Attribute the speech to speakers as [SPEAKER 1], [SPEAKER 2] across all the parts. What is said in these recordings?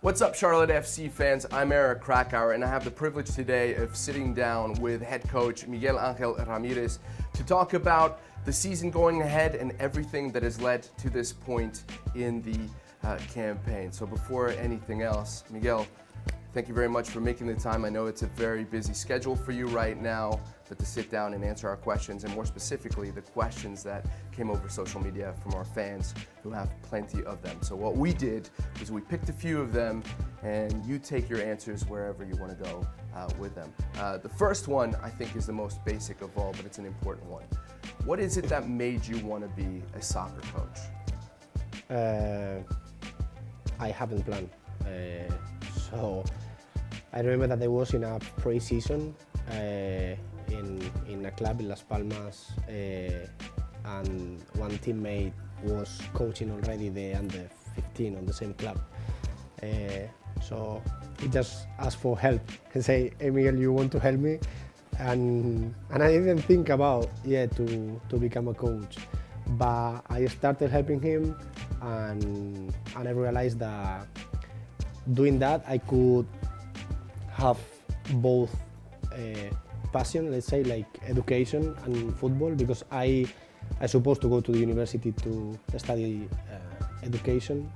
[SPEAKER 1] What's up, Charlotte FC fans? I'm Eric Krakauer, and I have the privilege today of sitting down with head coach Miguel Ramírez to talk about the season going ahead and everything that has led to this point in the campaign. So before anything else, Miguel, thank you very much for making the time. I know it's a very busy schedule for you right now, but to sit down and answer our questions, and more specifically, the questions that came over social media from our fans who have plenty of them. So what we did was we picked a few of them, and you take your answers wherever you want to go with them. The first one, I think, is the most basic of all, but it's an important one. What is it that made you want to be a soccer coach?
[SPEAKER 2] I haven't planned. So I remember that I was in a preseason in a club in Las Palmas, and one teammate was coaching already the under 15 on the same club. So he just asked for help and say, "Hey Miguel, you want to help me?" And I didn't think about to become a coach, but I started helping him, and I realized that doing that I could have both passion, let's say, like education and football, because I supposed to go to the university to study education.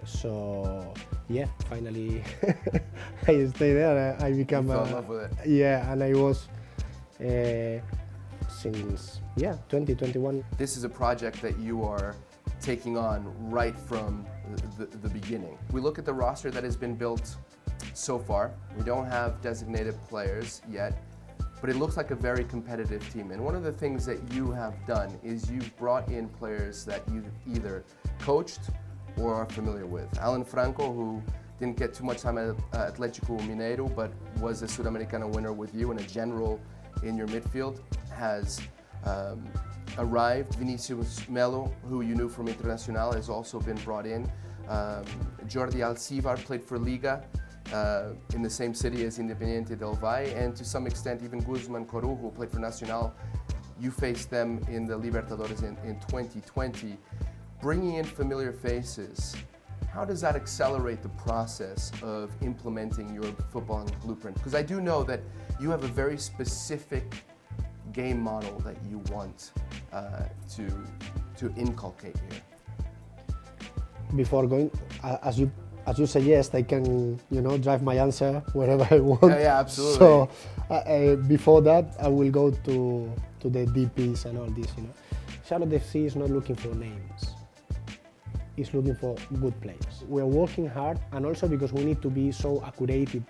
[SPEAKER 2] So yeah, finally I stayed there. I became
[SPEAKER 1] fell in love with it.
[SPEAKER 2] Yeah, and I was since 2021.
[SPEAKER 1] This is a project that you are taking on right from the beginning. We look at the roster that has been built so far. We don't have designated players yet, but it looks like a very competitive team. And one of the things that you have done is you've brought in players that you've either coached or are familiar with. Alan Franco, who didn't get too much time at Atlético Mineiro, but was a Sudamericana winner with you and a general in your midfield, has arrived. Vinicius Melo, who you knew from Internacional, has also been brought in. Jordi Alcivar played for Liga in the same city as Independiente del Valle, and to some extent even Guzman Coru, who played for Nacional. You faced them in the Libertadores in 2020. Bringing in familiar faces, how does that accelerate the process of implementing your football blueprint? Because I do know that you have a very specific game model that you want to inculcate here.
[SPEAKER 2] Before going, as you suggest, I can drive my answer wherever I want.
[SPEAKER 1] Yeah, absolutely.
[SPEAKER 2] So before that, I will go to the DPs and all this. Charlotte FC is not looking for names. It's looking for good players. We are working hard, and also because we need to be so accurate.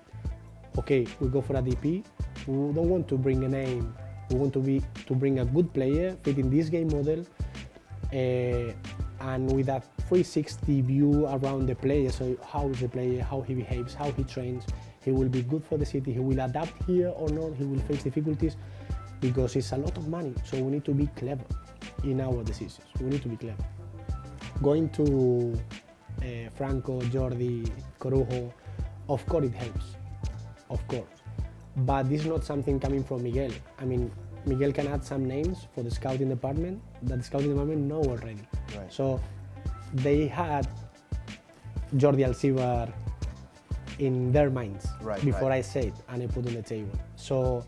[SPEAKER 2] Okay, we go for a DP. We don't want to bring a name. We want to bring a good player fitting this game model, and with a 360 view around the player. So how is the player, how he behaves, how he trains. He will be good for the city. He will adapt here or not. He will face difficulties, because it's a lot of money. So we need to be clever in our decisions. We need to be clever. Going to Franco, Jordi, Corujo, of course it helps, of course. But this is not something coming from Miguel. I mean, Miguel can add some names for the scouting department that the scouting department know already.
[SPEAKER 1] Right.
[SPEAKER 2] So they had Jordi Alcivar in their minds before I say it, and I put on the table. So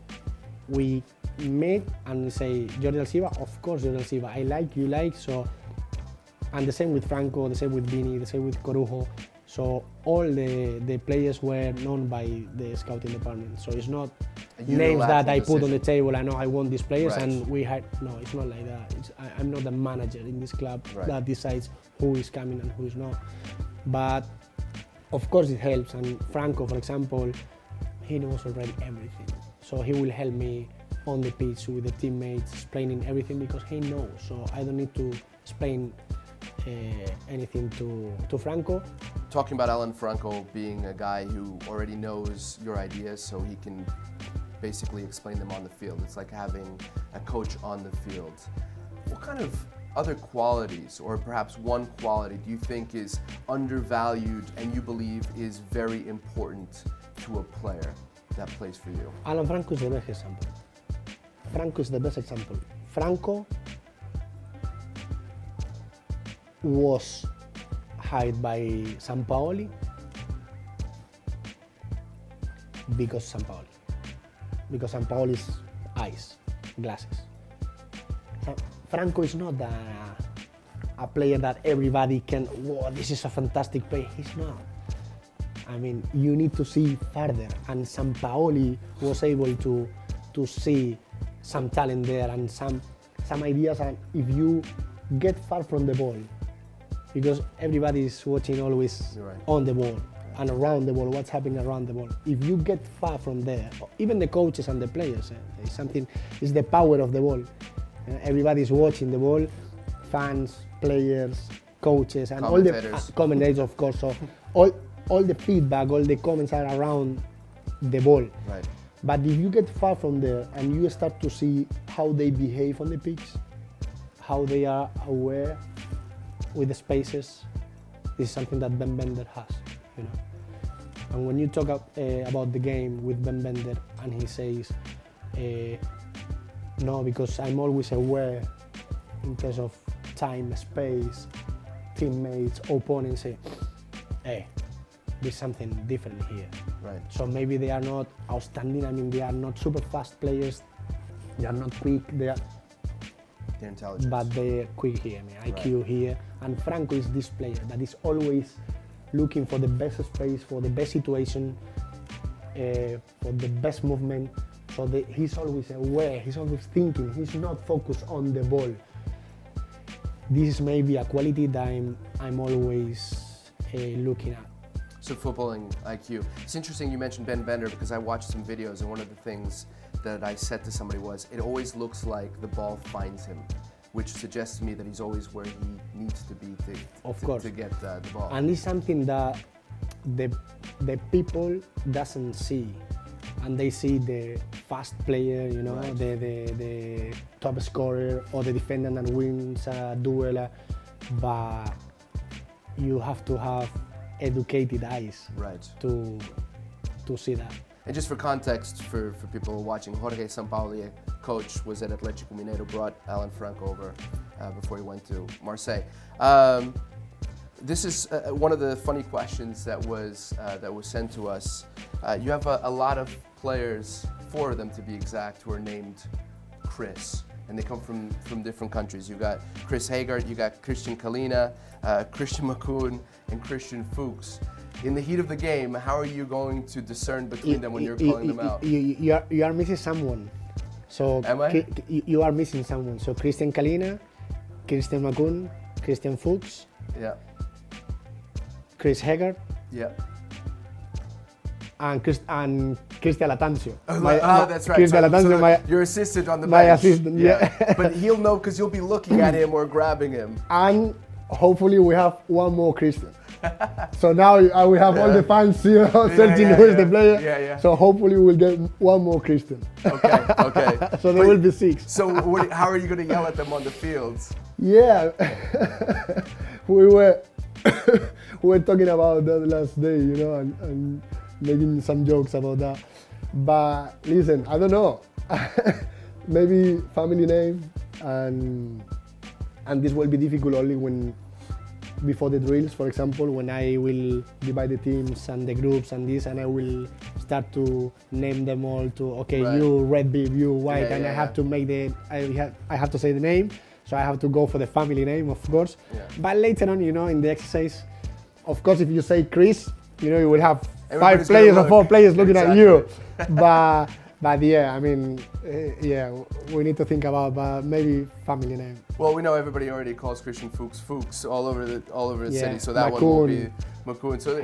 [SPEAKER 2] we met and say, Jordi Alcivar, of course Jordi Alcivar, I like, you like, so. And the same with Franco, the same with Vini, the same with Corujo. So all the players were known by the scouting department. So it's not names that I put on the table. I know I want these players, and we had. No, it's not like that. I'm not the manager in this club that decides who is coming and who is not. But of course it helps. And Franco, for example, he knows already everything. So he will help me on the pitch with the teammates, explaining everything, because he knows. So I don't need to explain anything to Franco.
[SPEAKER 1] Talking about Alan Franco being a guy who already knows your ideas, so he can basically explain them on the field. It's like having a coach on the field. What kind of other qualities, or perhaps one quality, do you think is undervalued and you believe is very important to a player that plays for you?
[SPEAKER 2] Alan Franco is the best example. Franco is the best example. Franco was hired by Sampaoli because Sampaoli. Because Sampaoli is eyes, glasses. Franco is not a player that everybody can, whoa, this is a fantastic player. He's not. I mean, you need to see further, and Sampaoli was able to see some talent there and some ideas, and if you get far from the ball, because everybody is watching always on the ball and around the ball, what's happening around the ball. If you get far from there, even the coaches and the players, it's the power of the ball. Everybody's watching the ball, fans, players, coaches, and all the commentators, of course. So all the feedback, all the comments are around the ball.
[SPEAKER 1] Right.
[SPEAKER 2] But if you get far from there and you start to see how they behave on the pitch, how they are aware with the spaces, this is something that Ben Bender has, you know. And when you talk about the game with Ben Bender and he says, no, because I'm always aware in terms of time, space, teammates, opponents, say, hey, there's something different here.
[SPEAKER 1] Right.
[SPEAKER 2] So maybe they are not outstanding. I mean, they are not super fast players. They are not quick. They're
[SPEAKER 1] intelligent.
[SPEAKER 2] But they're quick here. I mean, IQ here. And Franco is this player that is always looking for the best space, for the best situation, for the best movement. So he's always aware. He's always thinking. He's not focused on the ball. This is maybe a quality that I'm always looking at.
[SPEAKER 1] So footballing IQ. It's interesting you mentioned Ben Bender because I watched some videos and one of the things that I said to somebody was, it always looks like the ball finds him, which suggests to me that he's always where he needs to be to get the ball.
[SPEAKER 2] And it's something that the people doesn't see, and they see the fast player, you know, the top scorer or the defender that wins a duel, but you have to have educated eyes to see that.
[SPEAKER 1] And just for context, for people watching, Jorge Sampaoli, coach, was at Atlético Mineiro, brought Alan Franco over before he went to Marseille. This is one of the funny questions that was sent to us. You have a lot of players, 4 of them to be exact, who are named Chris, and they come from different countries. You've got Chris Hagart, you got Christian Kalina, Christian Makoun, and Christian Fuchs. In the heat of the game, how are you going to discern between them when you're calling them out?
[SPEAKER 2] You are missing someone. So
[SPEAKER 1] am I?
[SPEAKER 2] You are missing someone. So Christian Kalina, Christian Makoun, Christian Fuchs, Chris Hagart, and Cristian Latancio.
[SPEAKER 1] That's right.
[SPEAKER 2] Cristian Latancio,
[SPEAKER 1] so your assistant on the bench.
[SPEAKER 2] My assistant, yeah.
[SPEAKER 1] But he'll know because you'll be looking at him or grabbing him.
[SPEAKER 2] And hopefully we have one more Christian. So now we have all the fans searching who is the player. So hopefully we'll get one more Christian.
[SPEAKER 1] Okay.
[SPEAKER 2] So there will be 6.
[SPEAKER 1] So how are you going to yell at them on the fields?
[SPEAKER 2] Yeah, we were talking about that last day, you know, and making some jokes about that. But listen, I don't know. Maybe family name, and this will be difficult only before the drills, for example, when I will divide the teams and the groups and this, and I will start to name them all to, you red bib, you white, and I have to make I have to say the name, so I have to go for the family name, of course. But later on, you know, in the exercise, of course, if you say Chris, you know, you will have Everybody's 5 players or 4 players looking at you. But yeah, I mean, we need to think about maybe family name.
[SPEAKER 1] Well, we know everybody already calls Christian Fuchs all over the city, so that Makoun, one will be Makoun. So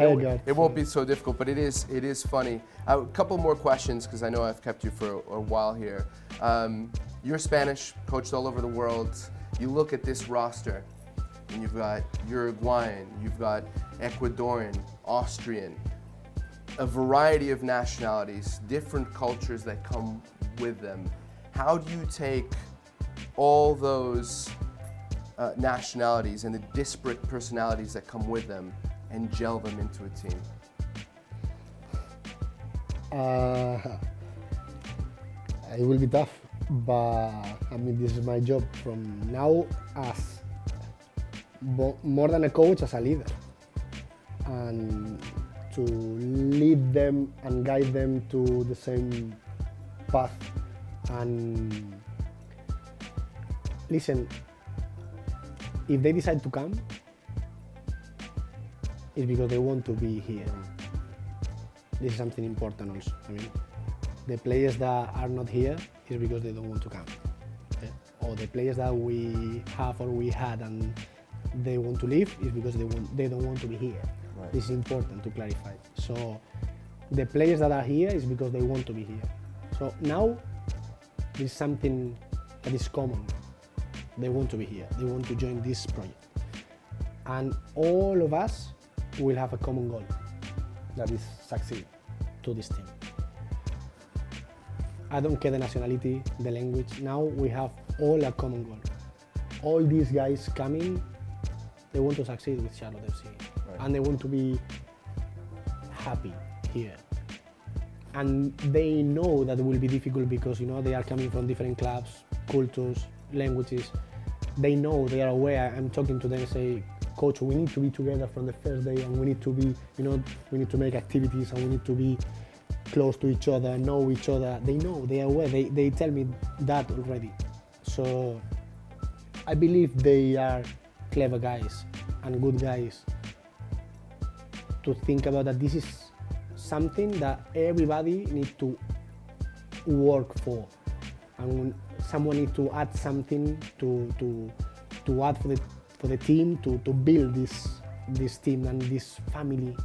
[SPEAKER 1] it won't be so difficult, but it is funny. A couple more questions because I know I've kept you for a while here. You're Spanish, coached all over the world. You look at this roster, and you've got Uruguayan, you've got Ecuadorian, Austrian, a variety of nationalities, different cultures that come with them. How do you take all those nationalities and the disparate personalities that come with them and gel them into a team?
[SPEAKER 2] It will be tough, but I mean, this is my job from now as more than a coach, as a leader. And to lead them and guide them to the same path. And listen, if they decide to come, it's because they want to be here. This is something important also. I mean, the players that are not here is because they don't want to come. Okay? Or the players that we have or we had and they want to leave is because they don't want to be here. Right. This is important to clarify. So the players that are here is because they want to be here. So now there's something that is common. They want to be here. They want to join this project. And all of us will have a common goal, that is succeed to this team. I don't care the nationality, the language. Now we have all a common goal. All these guys coming, they want to succeed with Charlotte FC. Right. And they want to be happy here. And they know that it will be difficult because they are coming from different clubs, cultures, languages. They know, they are aware. I'm talking to them and say, Coach, we need to be together from the first day, and we need to be, we need to make activities, and we need to be close to each other, know each other. They know, they are aware. They tell me that already. So I believe they are clever guys and good guys to think about that this is something that everybody needs to work for, and someone needs to add something to add for the team to build this team and this family.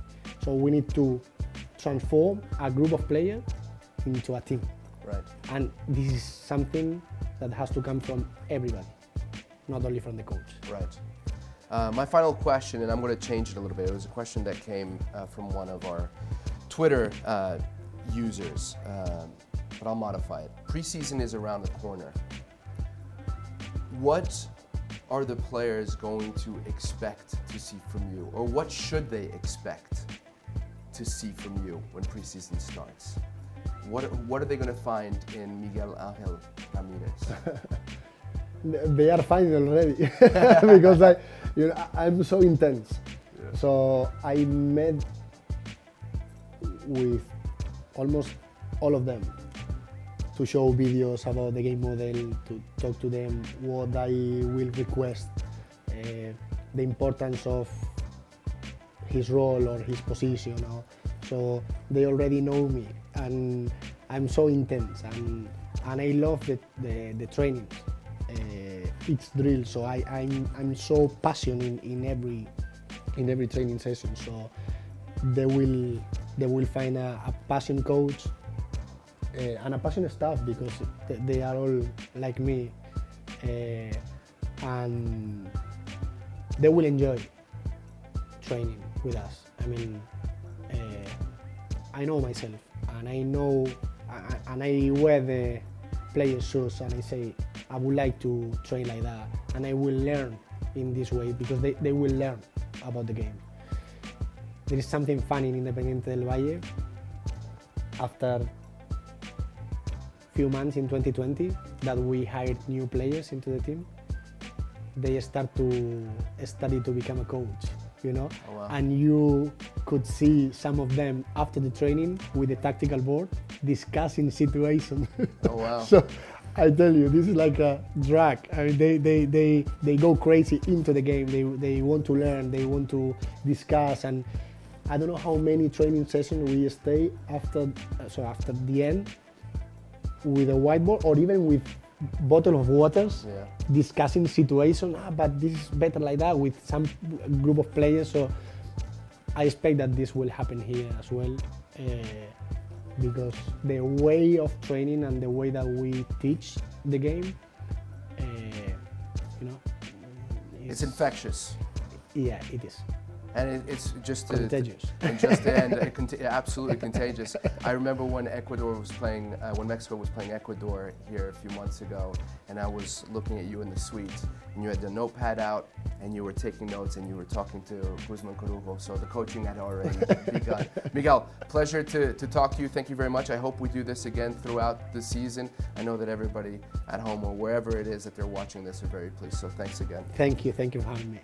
[SPEAKER 2] So we need to transform a group of players into a team.
[SPEAKER 1] Right.
[SPEAKER 2] And this is something that has to come from everybody, not only from the coach.
[SPEAKER 1] Right. My final question, and I'm going to change it a little bit. It was a question that came from one of our Twitter users, but I'll modify it. Preseason is around the corner. What are the players going to expect to see from you, or what should they expect to see from you when preseason starts? What are they going to find in Miguel Ángel Ramírez?
[SPEAKER 2] They are finding already because I'm so intense. Yeah. So I met with almost all of them to show videos about the game model, to talk to them what I will request, the importance of his role or his position. So they already know me, and I'm so intense, and I love the trainings, each drill. So I'm so passionate in every training session. So they will find a passion coach and a passionate staff because they are all like me, and they will enjoy training with us. I mean, I know myself, and I know, and I wear the player's shoes, and I say, I would like to train like that, and I will learn in this way because they will learn about the game. There is something funny in Independiente del Valle. After few months in 2020 that we hired new players into the team, they start to study to become a coach,
[SPEAKER 1] Oh, wow.
[SPEAKER 2] And you could see some of them after the training with the tactical board discussing situation.
[SPEAKER 1] Oh, wow.
[SPEAKER 2] So I tell you, this is like a drag. I mean, they go crazy into the game. They want to learn, they want to discuss, and I don't know how many training sessions we stay after the end with a whiteboard or even with bottle of waters, discussing situation, but this is better like that with some group of players. So I expect that this will happen here as well, because the way of training and the way that we teach the game,
[SPEAKER 1] it's infectious.
[SPEAKER 2] Yeah, it is.
[SPEAKER 1] And it's just
[SPEAKER 2] contagious.
[SPEAKER 1] Absolutely contagious. I remember when when Mexico was playing Ecuador here a few months ago, and I was looking at you in the suite, and you had the notepad out, and you were taking notes, and you were talking to Guzman Corujo. So the coaching had already begun. Miguel, pleasure to talk to you. Thank you very much. I hope we do this again throughout the season. I know that everybody at home or wherever it is that they're watching this are very pleased. So thanks again.
[SPEAKER 2] Thank you for having me.